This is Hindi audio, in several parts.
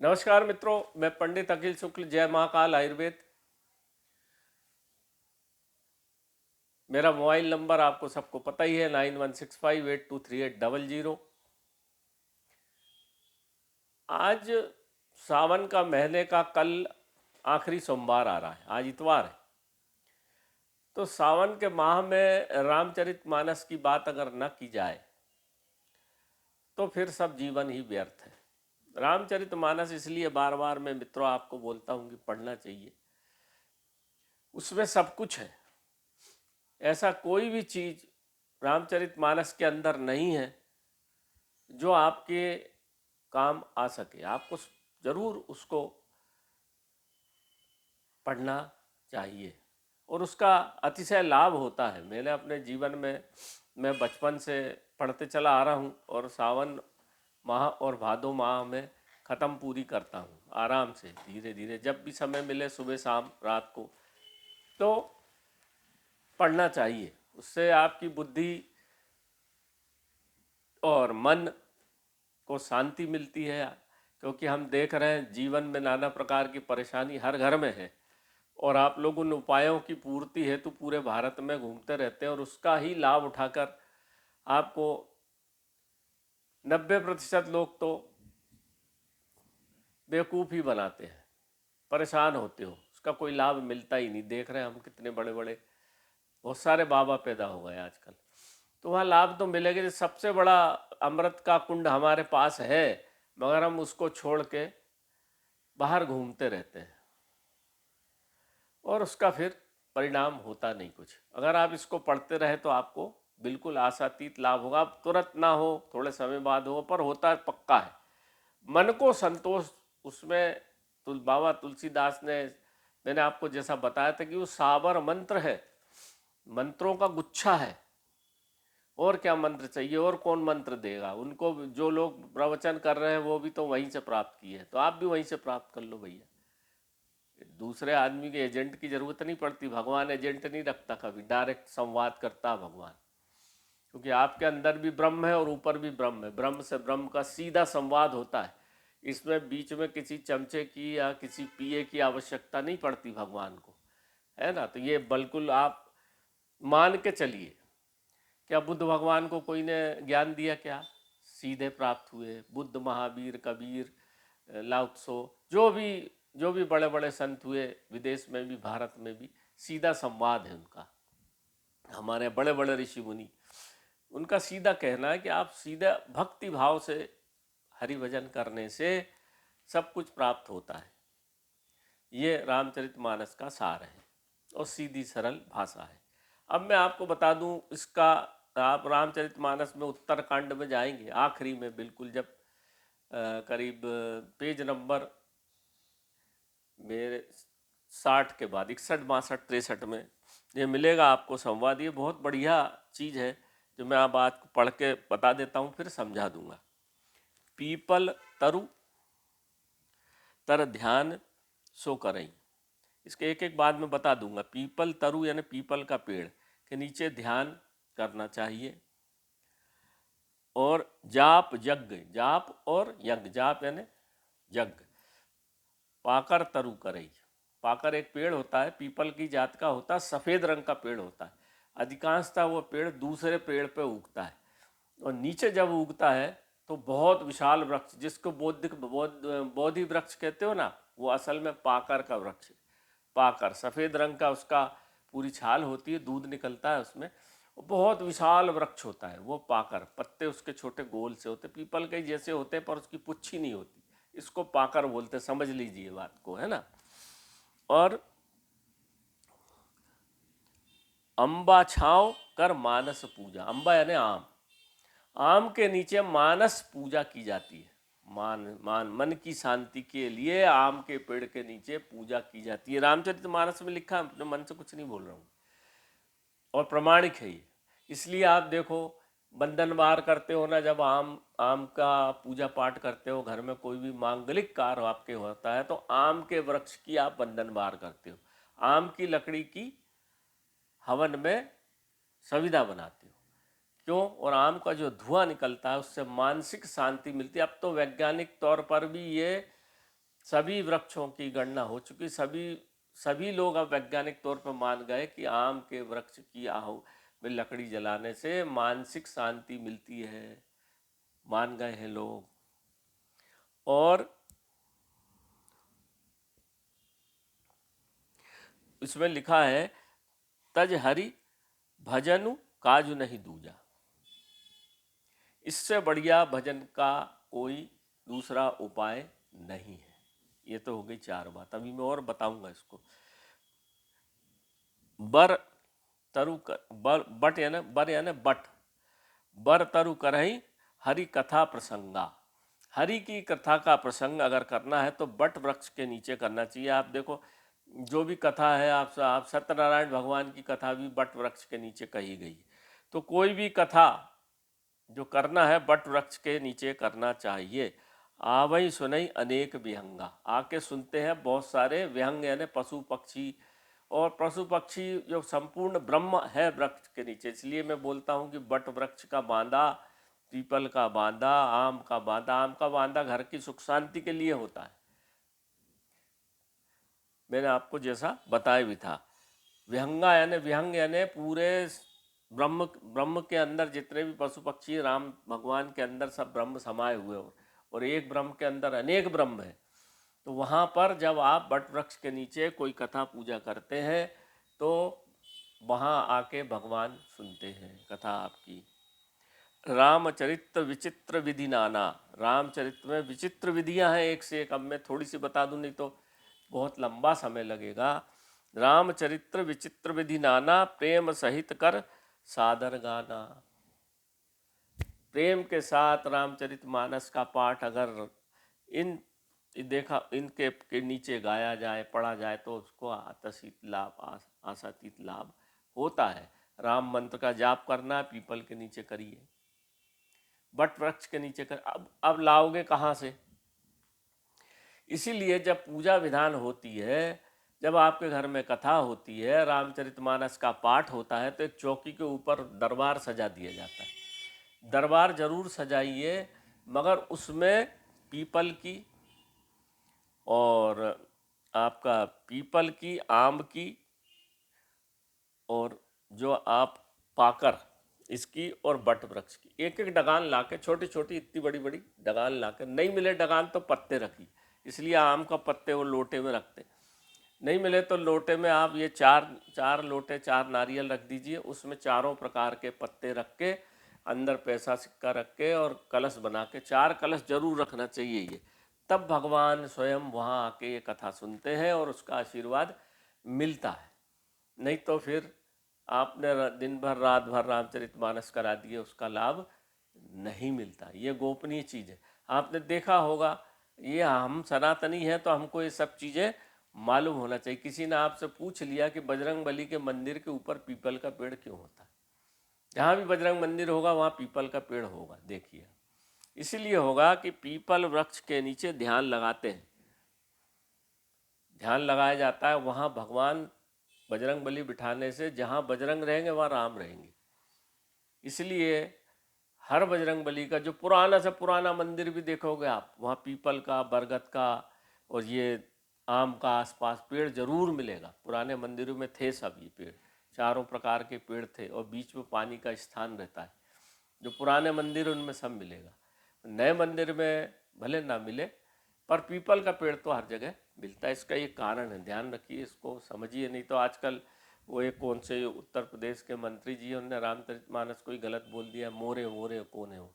नमस्कार मित्रों, मैं पंडित अखिल शुक्ल, जय महाकाल आयुर्वेद। मेरा मोबाइल नंबर आपको सबको पता ही है, 9165823800। आज सावन का महीने का कल आखिरी सोमवार आ रहा है, आज इतवार है। तो सावन के माह में रामचरितमानस की बात अगर न की जाए तो फिर सब जीवन ही व्यर्थ है। रामचरितमानस इसलिए बार बार मैं मित्रों आपको बोलता हूँ कि पढ़ना चाहिए। उसमें सब कुछ है, ऐसा कोई भी चीज़ रामचरितमानस के अंदर नहीं है जो आपके काम आ सके। आपको ज़रूर उसको पढ़ना चाहिए और उसका अतिशय लाभ होता है। मैंने अपने जीवन में, मैं बचपन से पढ़ते चला आ रहा हूँ और सावन माह और भादो माह में ख़त्म पूरी करता हूँ आराम से, धीरे धीरे, जब भी समय मिले, सुबह शाम रात को। तो पढ़ना चाहिए, उससे आपकी बुद्धि और मन को शांति मिलती है। क्योंकि हम देख रहे हैं जीवन में नाना प्रकार की परेशानी हर घर में है और आप लोग उन उपायों की पूर्ति हेतु पूरे भारत में घूमते रहते हैं और उसका ही लाभ उठाकर आपको 90% लोग तो बेवकूफ़ ही बनाते हैं, परेशान होते हो, उसका कोई लाभ मिलता ही नहीं। देख रहे हैं हम कितने बड़े बड़े बहुत सारे बाबा पैदा हो गए आजकल। तो वहाँ लाभ तो मिलेगा। जो सबसे बड़ा अमृत का कुंड हमारे पास है, मगर हम उसको छोड़ के बाहर घूमते रहते हैं और उसका फिर परिणाम होता नहीं कुछ। अगर आप इसको पढ़ते रहे तो आपको बिल्कुल आशातीत लाभ होगा। अब तुरंत ना हो, थोड़े समय बाद हो, पर होता पक्का है। मन को संतोष उसमें बाबा तुलसीदास ने, मैंने आपको जैसा बताया था कि वो साबर मंत्र है, मंत्रों का गुच्छा है। और क्या मंत्र चाहिए, और कौन मंत्र देगा उनको? जो लोग प्रवचन कर रहे हैं वो भी तो वहीं से प्राप्त किए हैं, तो आप भी वहीं से प्राप्त कर लो भैया। दूसरे आदमी के एजेंट की जरूरत नहीं पड़ती। भगवान एजेंट नहीं रखता, कभी डायरेक्ट संवाद करता भगवान, क्योंकि आपके अंदर भी ब्रह्म है और ऊपर भी ब्रह्म है। ब्रह्म से ब्रह्म का सीधा संवाद होता है। इसमें बीच में किसी चमचे की या किसी पिए की आवश्यकता नहीं पड़ती भगवान को, है ना। तो ये बिल्कुल आप मान के चलिए। क्या बुद्ध भगवान को कोई ने ज्ञान दिया क्या? सीधे प्राप्त हुए। बुद्ध, महावीर, कबीर, लाओ त्सो, जो भी बड़े बड़े संत हुए, विदेश में भी भारत में भी, सीधा संवाद है उनका। हमारे बड़े बड़े ऋषि मुनि, उनका सीधा कहना है कि आप सीधा भक्ति भाव से हरि भजन करने से सब कुछ प्राप्त होता है। ये रामचरितमानस का सार है और सीधी सरल भाषा है। अब मैं आपको बता दूं इसका, आप रामचरितमानस में उत्तरकांड में जाएंगे आखिरी में, बिल्कुल जब करीब पेज नंबर मेरे 60 के बाद, 61, 62, 63 में ये मिलेगा आपको संवाद। ये बहुत बढ़िया चीज़ है जो मैं अब आज पढ़ के बता देता हूँ, फिर समझा दूंगा। पीपल तरु तर ध्यान सो करई। इसके एक एक बाद में बता दूंगा। पीपल तरु यानी पीपल का पेड़ के नीचे ध्यान करना चाहिए। और जाप यज्ञ, जाप और यज्ञ, जाप यानी यज्ञ। पाकर तरु करई, पाकर एक पेड़ होता है, पीपल की जात का होता है, सफ़ेद रंग का पेड़ होता है। अधिकांशतः वो पेड़ दूसरे पेड़ पे उगता है और नीचे जब उगता है तो बहुत विशाल वृक्ष, जिसको बोधि वृक्ष कहते हो ना, वो असल में पाकर का वृक्ष है। पाकर सफ़ेद रंग का, उसका पूरी छाल होती है, दूध निकलता है उसमें, बहुत विशाल वृक्ष होता है वो पाकर। पत्ते उसके छोटे गोल से होते, पीपल के जैसे होते, पर उसकी पुच्छी नहीं होती। इसको पाकर बोलते, समझ लीजिए बात को, है ना। और अम्बा छाँव कर मानस पूजा, अम्बा यानी आम, आम के नीचे मानस पूजा की जाती है। मन की शांति के लिए आम के पेड़ के नीचे पूजा की जाती है। रामचरितमानस में लिखा है, अपने मन से कुछ नहीं बोल रहा हूँ, और प्रमाणिक है ये। इसलिए आप देखो, बंधन वार करते हो ना, जब आम आम का पूजा पाठ करते हो, घर में कोई भी मांगलिक कार्य आपके होता है, तो आम के वृक्ष की आप बंधन वार करते हो, आम की लकड़ी की हवन में सविधा बनाते हो। क्यों? और आम का जो धुआं निकलता है उससे मानसिक शांति मिलती है। अब तो वैज्ञानिक तौर पर भी ये सभी वृक्षों की गणना हो चुकी, सभी सभी लोग अब वैज्ञानिक तौर पर मान गए कि आम के वृक्ष की आहू में लकड़ी जलाने से मानसिक शांति मिलती है, मान गए हैं लोग। और इसमें लिखा है, तज हरि भजनु काजु नहीं दूजा, इससे बढ़िया भजन का कोई दूसरा उपाय नहीं है। ये तो हो गई 4 बात, अभी मैं और बताऊंगा इसको। बर तरु बट यानी बर यानी बट, बर तरु करही हरि कथा प्रसंगा। हरि की कथा का प्रसंग अगर करना है तो बट वृक्ष के नीचे करना चाहिए। आप देखो जो भी कथा है, आप सत्यनारायण भगवान की कथा भी बट वृक्ष के नीचे कही गई। तो कोई भी कथा जो करना है बट वृक्ष के नीचे करना चाहिए। आवई सुनई अनेक विहंगा, आके सुनते हैं बहुत सारे विहंग यानी पशु पक्षी, और पशु पक्षी जो संपूर्ण ब्रह्म है वृक्ष के नीचे। इसलिए मैं बोलता हूँ कि बट वृक्ष का बांधा, पीपल का बांधा, आम का बांधा, आम का बांधा घर की सुख शांति के लिए होता है, मैंने आपको जैसा बताया भी था। विहंगा यानी विहंग यानी पूरे ब्रह्म ब्रह्म के अंदर जितने भी पशु पक्षी, राम भगवान के अंदर सब ब्रह्म समाये हुए हो, और एक ब्रह्म के अंदर अनेक ब्रह्म है। तो वहाँ पर जब आप बट वृक्ष के नीचे कोई कथा पूजा करते हैं तो वहाँ आके भगवान सुनते हैं कथा आपकी। रामचरित्र विचित्र विधि नाना, रामचरित्र में विचित्र विधियां हैं एक से एक। अब मैं थोड़ी सी बता दूं, नहीं तो बहुत लंबा समय लगेगा। रामचरित्र विचित्र विधि नाना, प्रेम सहित कर सादर गाना। प्रेम के साथ रामचरितमानस का पाठ अगर इन देखा इनके नीचे गाया जाए, पढ़ा जाए, तो उसको आतसीत लाभ, आशातीत लाभ होता है। राम मंत्र का जाप करना है, पीपल के नीचे करिए, बट वृक्ष के नीचे कर। अब लाओगे कहाँ से? इसीलिए जब पूजा विधान होती है, जब आपके घर में कथा होती है, रामचरितमानस का पाठ होता है, तो एक चौकी के ऊपर दरबार सजा दिया जाता है। दरबार जरूर सजाइए, मगर उसमें पीपल की और आपका पीपल की, आम की, और जो आप पाकर इसकी और बट वृक्ष की एक एक डगान लाके, छोटी छोटी इतनी बड़ी बड़ी डगान लाकर, नहीं मिले डगान तो पत्ते रखिए, इसलिए आम का पत्ते वो लोटे में रखते। नहीं मिले तो लोटे में आप ये चार लोटे, 4 नारियल रख दीजिए, उसमें चारों प्रकार के पत्ते रख के, अंदर पैसा सिक्का रख के, और कलश बना के, 4 कलश जरूर रखना चाहिए ये। तब भगवान स्वयं वहाँ आके ये कथा सुनते हैं और उसका आशीर्वाद मिलता है। नहीं तो फिर आपने दिन भर रात भर रामचरितमानस करा दिए, उसका लाभ नहीं मिलता। ये गोपनीय चीज़ है, आपने देखा होगा। ये हम सनातनी हैं तो हमको ये सब चीज़ें मालूम होना चाहिए। किसी ने आपसे पूछ लिया कि बजरंग बली के मंदिर के ऊपर पीपल का पेड़ क्यों होता है? जहाँ भी बजरंग मंदिर होगा वहाँ पीपल का पेड़ होगा, देखिए। इसीलिए होगा कि पीपल वृक्ष के नीचे ध्यान लगाते हैं, ध्यान लगाया जाता है। वहाँ भगवान बजरंग बली बिठाने से जहाँ बजरंग रहेंगे वहाँ राम रहेंगे। इसलिए हर बजरंग बली का जो पुराना से पुराना मंदिर भी देखोगे आप, वहाँ पीपल का, बरगद का और ये आम का आसपास पेड़ जरूर मिलेगा। पुराने मंदिरों में थे सब ये पेड़, चारों प्रकार के पेड़ थे, और बीच में पानी का स्थान रहता है। जो पुराने मंदिर उनमें सब मिलेगा। नए मंदिर में भले ना मिले, पर पीपल का पेड़ तो हर जगह मिलता है। इसका ये कारण है, ध्यान रखिए, इसको समझिए। नहीं तो आजकल वो एक कौन से उत्तर प्रदेश के मंत्री जी, उन्होंने रामचरितमानस को ही गलत बोल दिया, मोरे मोरे कौन है वो,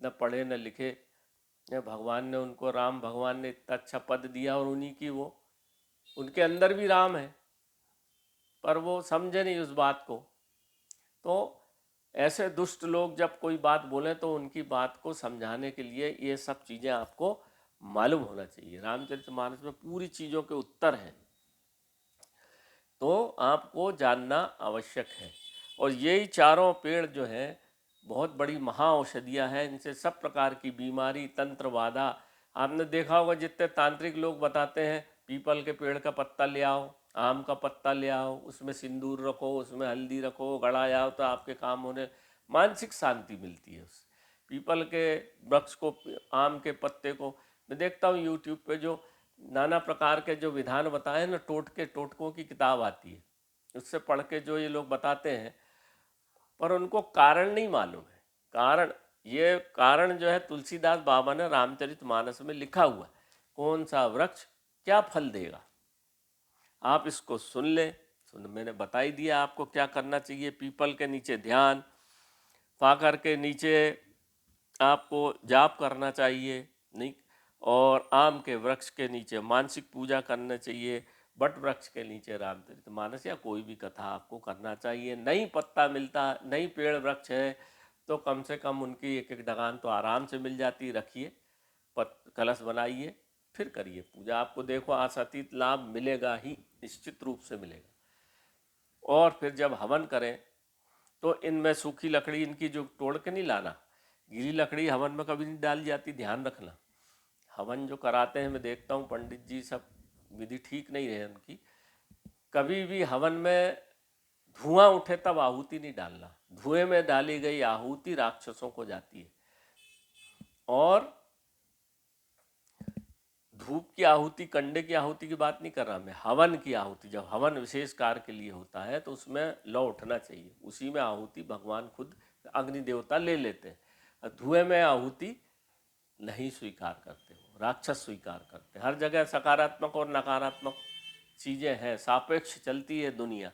न पढ़े न लिखे। भगवान ने उनको, राम भगवान ने इतना अच्छा पद दिया, और उन्हीं की वो, उनके अंदर भी राम है, पर वो समझे नहीं उस बात को। तो ऐसे दुष्ट लोग जब कोई बात बोले तो उनकी बात को समझाने के लिए ये सब चीज़ें आपको मालूम होना चाहिए। रामचरितमानस में पूरी चीज़ों के उत्तर हैं, तो आपको जानना आवश्यक है। और यही चारों पेड़ जो हैं बहुत बड़ी महाऔषधियाँ हैं। इनसे सब प्रकार की बीमारी, तंत्र बाधा, आपने देखा होगा जितने तांत्रिक लोग बताते हैं, पीपल के पेड़ का पत्ता ले आओ, आम का पत्ता ले आओ, उसमें सिंदूर रखो, उसमें हल्दी रखो, गड़ाया तो आपके काम होने, मानसिक शांति मिलती है उससे। पीपल के वृक्ष को, आम के पत्ते को, मैं देखता हूँ यूट्यूब पे जो नाना प्रकार के जो विधान बताए ना, टोटकों की किताब आती है, उससे पढ़ के जो ये लोग बताते हैं, पर उनको कारण नहीं मालूम है। कारण जो है तुलसीदास बाबा ने रामचरितमानस में लिखा हुआ है, कौन सा वृक्ष क्या फल देगा। आप इसको सुन ले, मैंने बता ही दिया आपको क्या करना चाहिए। पीपल के नीचे ध्यान, पाकर के नीचे आपको जाप करना चाहिए, नहीं, और आम के वृक्ष के नीचे मानसिक पूजा करना चाहिए। बट वृक्ष के नीचे रामचरितमानस या कोई भी कथा आपको करना चाहिए। नहीं पत्ता मिलता, नहीं पेड़ वृक्ष है, तो कम से कम उनकी एक एक डगान तो आराम से मिल जाती। रखिए, कलश बनाइए, फिर करिए पूजा। आपको देखो आशातीत लाभ मिलेगा ही, निश्चित रूप से मिलेगा। और फिर जब हवन करें तो इनमें सूखी लकड़ी इनकी जो तोड़ के नहीं लाना, गीली लकड़ी हवन में कभी नहीं डाली जाती, ध्यान रखना। हवन जो कराते हैं, मैं देखता हूँ पंडित जी सब विधि ठीक नहीं है उनकी। कभी भी हवन में धुआं उठे तब आहुति नहीं डालना। धुएं में डाली गई आहुति राक्षसों को जाती है। और धूप की आहुति, कंडे की आहुति की बात नहीं कर रहा मैं, हवन की आहुति। जब हवन विशेष कार्य के लिए होता है तो उसमें लौ उठना चाहिए, उसी में आहुति भगवान खुद अग्नि देवता ले लेते हैं। धुएं में आहुति नहीं स्वीकार करते हो, राक्षस स्वीकार करते। हर जगह सकारात्मक और नकारात्मक चीज़ें हैं, सापेक्ष चलती है दुनिया।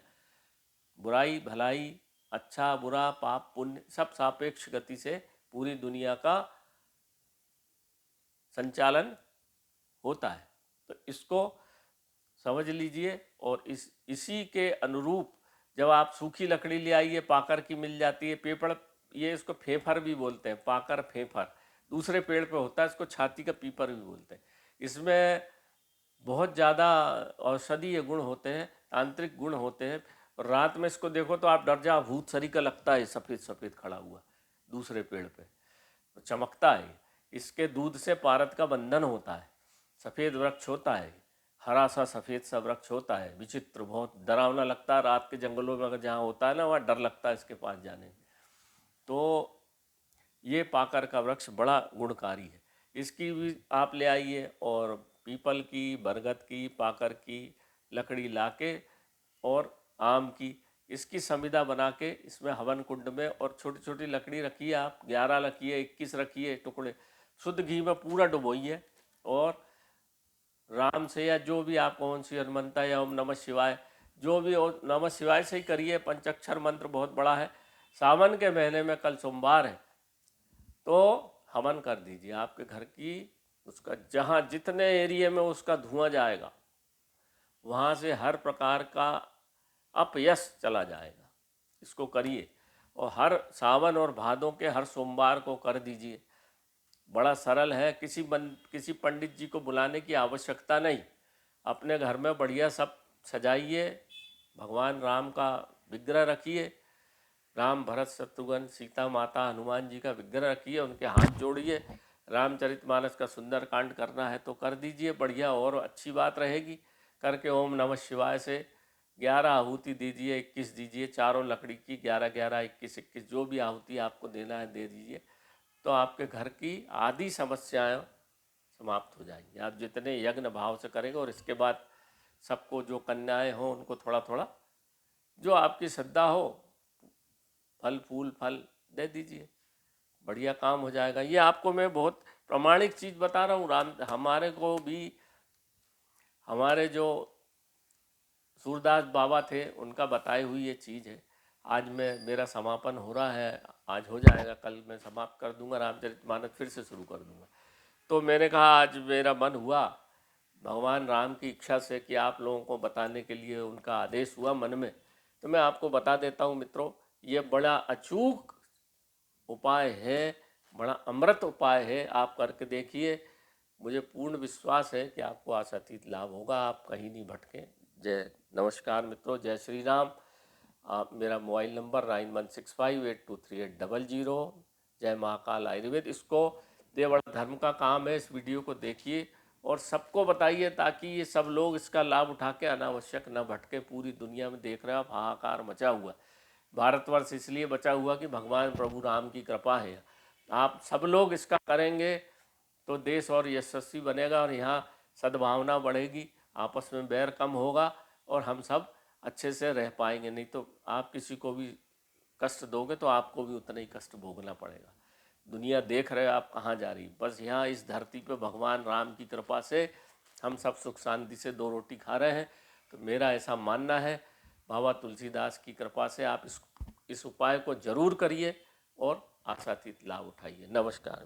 बुराई भलाई, अच्छा बुरा, पाप पुण्य, सब सापेक्ष गति से पूरी दुनिया का संचालन होता है। तो इसको समझ लीजिए। और इसी के अनुरूप जब आप सूखी लकड़ी ले आइए, पाकर की मिल जाती है, पेपर, ये इसको फेफर भी बोलते हैं, पाकर फेफर दूसरे पेड़ पे होता है, इसको छाती का पीपर भी बोलते हैं। इसमें बहुत ज़्यादा औषधीय गुण होते हैं, तांत्रिक गुण होते हैं। और रात में इसको देखो तो आप डर जाओ, भूत सरी का लगता है, सफ़ेद सफ़ेद खड़ा हुआ दूसरे पेड़ पे, तो चमकता है। इसके दूध से पारद का बंधन होता है। सफ़ेद वृक्ष होता है, हरा सा सफ़ेद सा वृक्ष होता है, विचित्र, बहुत डरावना लगता है। रात के जंगलों में अगर जहाँ होता है ना, वहाँ डर लगता है इसके पास जाने में। तो ये पाकर का वृक्ष बड़ा गुणकारी है, इसकी भी आप ले आइए। और पीपल की, बरगद की, पाकर की लकड़ी लाके, और आम की, इसकी संविदा बना के इसमें हवन कुंड में, और छोटी छोटी लकड़ी रखिए आप, 11 रखिए, 21 रखिए टुकड़े, शुद्ध घी में पूरा डुबोइए। और राम से या जो भी आप कौन सी हनुमंता या ओम नमः शिवाय, जो भी हो, नमः शिवाय से ही करिए। पंचाक्षर मंत्र बहुत बड़ा है। सावन के महीने में कल सोमवार है, तो हवन कर दीजिए। आपके घर की, उसका जहाँ जितने एरिया में उसका धुआं जाएगा, वहाँ से हर प्रकार का अपयश चला जाएगा। इसको करिए, और हर सावन और भादों के हर सोमवार को कर दीजिए। बड़ा सरल है, किसी पंडित जी को बुलाने की आवश्यकता नहीं। अपने घर में बढ़िया सब सजाइए, भगवान राम का विग्रह रखिए, राम भरत शत्रुघ्न सीता माता हनुमान जी का विग्रह रखिए, उनके हाथ जोड़िए। रामचरितमानस का सुंदर कांड करना है तो कर दीजिए, बढ़िया और अच्छी बात रहेगी। करके ओम नमः शिवाय से 11 आहुति दीजिए, 21 दीजिए, चारों लकड़ी की 11 11, 21 21, जो भी आहुति आपको देना है दे दीजिए। तो आपके घर की आदि समस्याएं समाप्त हो जाएंगी, आप जितने यज्ञ भाव से करेंगे। और इसके बाद सबको, जो कन्याएं हों, उनको थोड़ा थोड़ा जो आपकी श्रद्धा हो, फल फूल फल दे दीजिए, बढ़िया काम हो जाएगा। ये आपको मैं बहुत प्रमाणिक चीज़ बता रहा हूँ। हमारे को भी, हमारे जो सूरदास बाबा थे, उनका बताई हुई ये चीज़ है। आज मेरा समापन हो रहा है, आज हो जाएगा, कल मैं समाप्त कर दूंगा, रामचरितमानस फिर से शुरू कर दूंगा। तो मैंने कहा आज मेरा मन हुआ, भगवान राम की इच्छा से, कि आप लोगों को बताने के लिए उनका आदेश हुआ मन में, तो मैं आपको बता देता हूँ मित्रों। ये बड़ा अचूक उपाय है, बड़ा अमृत उपाय है, आप करके देखिए। मुझे पूर्ण विश्वास है कि आपको आशातीत लाभ होगा, आप कहीं नहीं भटके। जय नमस्कार मित्रों, जय श्री राम। आप मेरा मोबाइल नंबर 9165823800। जय महाकाल आयुर्वेद। इसको ये बड़ा धर्म का काम है, इस वीडियो को देखिए और सबको बताइए, ताकि ये सब लोग इसका लाभ उठा के अनावश्यक न भटके। पूरी दुनिया में देख रहे हो आप, हाहाकार मचा हुआ। भारतवर्ष इसलिए बचा हुआ कि भगवान प्रभु राम की कृपा है। आप सब लोग इसका करेंगे तो देश और यशस्वी बनेगा। और यहाँ सद्भावना बढ़ेगी, आपस में बैर कम होगा और हम सब अच्छे से रह पाएंगे। नहीं तो आप किसी को भी कष्ट दोगे तो आपको भी उतना ही कष्ट भोगना पड़ेगा। दुनिया देख रहे हो आप कहाँ जा रही, बस यहाँ इस धरती पे भगवान राम की कृपा से हम सब सुख शांति से दो रोटी खा रहे हैं। तो मेरा ऐसा मानना है, बाबा तुलसीदास की कृपा से आप इस उपाय को जरूर करिए और आशातीत लाभ उठाइए। नमस्कार।